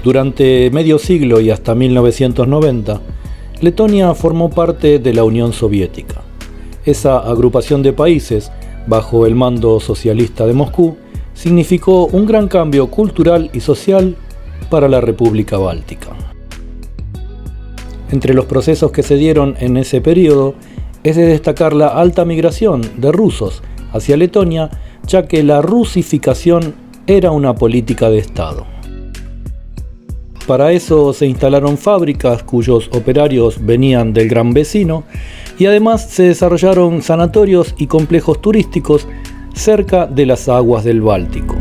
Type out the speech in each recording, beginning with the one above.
Durante medio siglo y hasta 1990, Letonia formó parte de la Unión Soviética. Esa agrupación de países, bajo el mando socialista de Moscú, significó un gran cambio cultural y social para la República Báltica. Entre los procesos que se dieron en ese periodo es de destacar la alta migración de rusos hacia Letonia, ya que la rusificación era una política de Estado. Para eso se instalaron fábricas cuyos operarios venían del gran vecino y además se desarrollaron sanatorios y complejos turísticos cerca de las aguas del Báltico.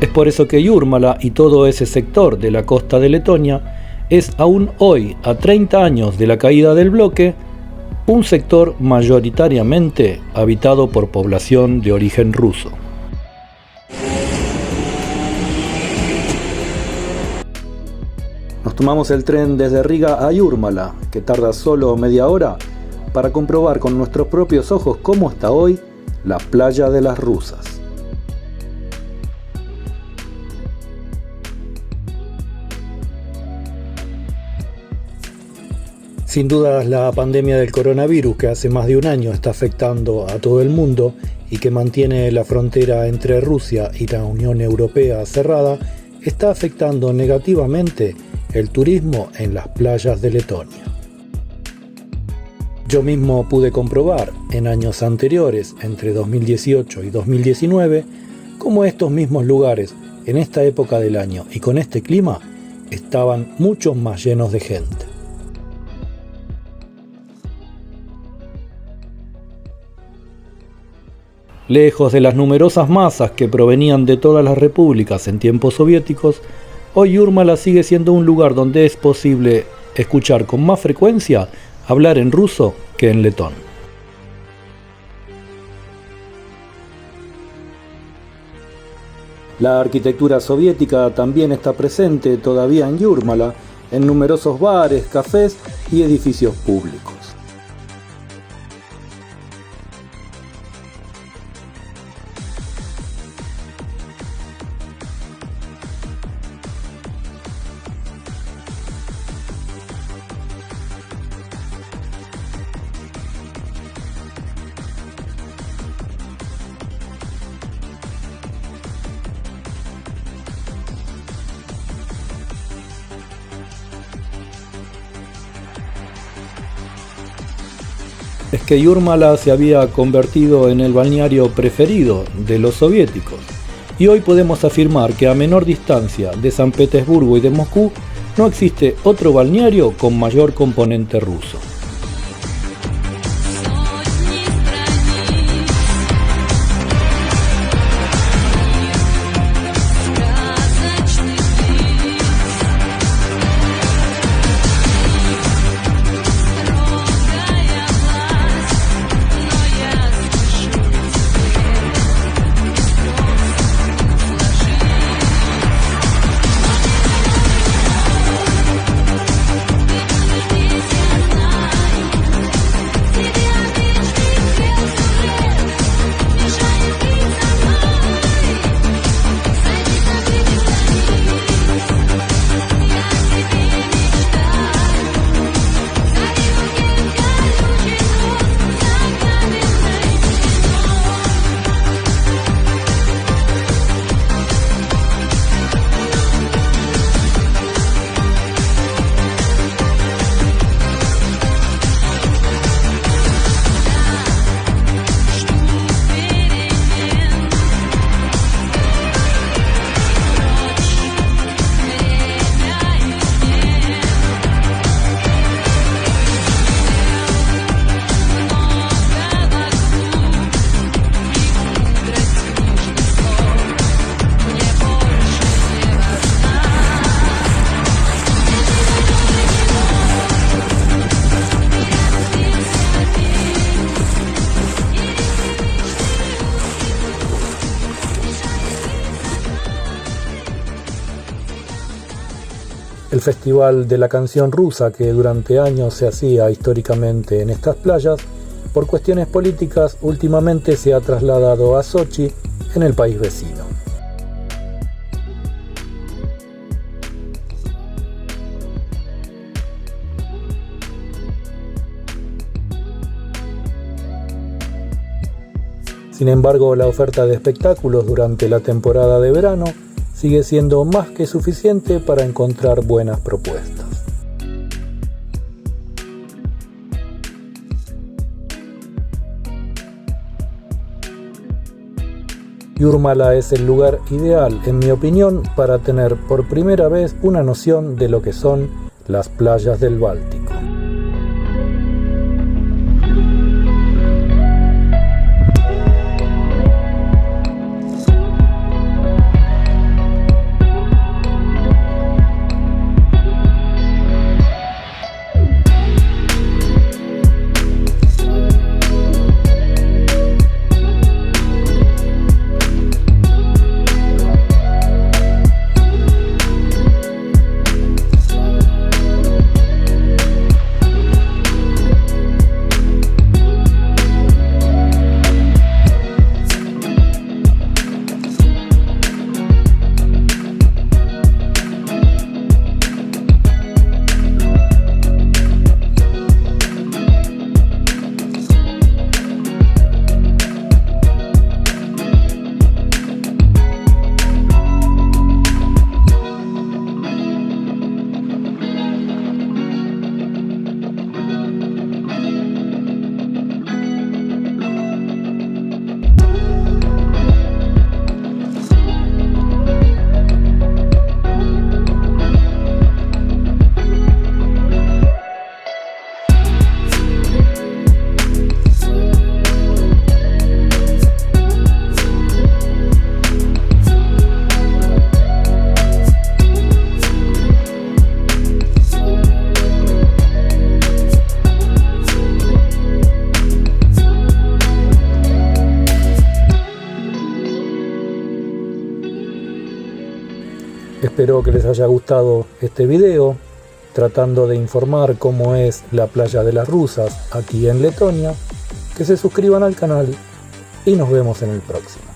Es por eso que Yurmala y todo ese sector de la costa de Letonia es aún hoy, a 30 años de la caída del bloque, un sector mayoritariamente habitado por población de origen ruso. Nos tomamos el tren desde Riga a Yurmala, que tarda solo media hora, para comprobar con nuestros propios ojos cómo está hoy la playa de las rusas. Sin duda, la pandemia del coronavirus, que hace más de un año está afectando a todo el mundo y que mantiene la frontera entre Rusia y la Unión Europea cerrada, está afectando negativamente el turismo en las playas de Letonia. Yo mismo pude comprobar en años anteriores, entre 2018 y 2019, cómo estos mismos lugares, en esta época del año y con este clima, estaban mucho más llenos de gente. Lejos de las numerosas masas que provenían de todas las repúblicas en tiempos soviéticos, hoy Yurmala sigue siendo un lugar donde es posible escuchar con más frecuencia hablar en ruso que en letón. La arquitectura soviética también está presente todavía en Yurmala, en numerosos bares, cafés y edificios públicos. Es que Yurmala se había convertido en el balneario preferido de los soviéticos, y hoy podemos afirmar que a menor distancia de San Petersburgo y de Moscú no existe otro balneario con mayor componente ruso. El Festival de la Canción Rusa, que durante años se hacía históricamente en estas playas, por cuestiones políticas últimamente se ha trasladado a Sochi, en el país vecino. Sin embargo, la oferta de espectáculos durante la temporada de verano sigue siendo más que suficiente para encontrar buenas propuestas. Jurmala es el lugar ideal, en mi opinión, para tener por primera vez una noción de lo que son las playas del Báltico. Espero que les haya gustado este video, tratando de informar cómo es la playa de las Rusas aquí en Letonia. Que se suscriban al canal y nos vemos en el próximo.